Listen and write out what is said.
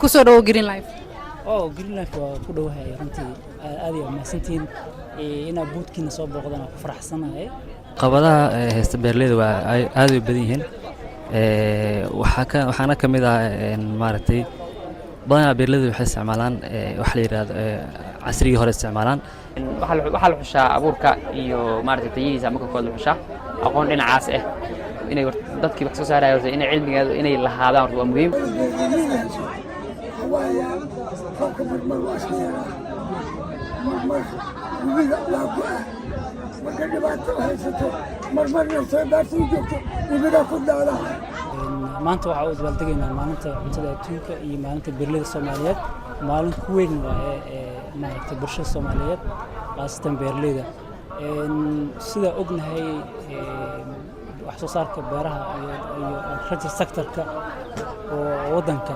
kusoo dhawo Green Life Green Life waa ku dhawahay runtii aad iyo mahadsantiin inaad boodkiina soo booqdaan ku faraxsanahay qabadaha heesta beerleyda waa aad u badan yihiin waxaana kamid ah maaragtay badanaa beerleyda waxay isticmaalaan wax la yiraahdo casrigii hore isticmaalaan waxa la xushaa abuurka iyo maaragtay tayadiisa marka kooda la xushaa aqoon dhinacaas ah inay dadkii wax soo saarayaan inay cilmigeedu inay lahaadaan waa muhiim maanta waxa uu isbaldagaynaa maalinta cuntada adduunka iyo maalinta beerleyda Soomaaliyeed maalin ku weyn waa maaragtay bulshada Soomaaliyeed qaasatan beerleyda sida ognahay wax soo saarka beeraha iyo agriculture sector-ka oo wadanka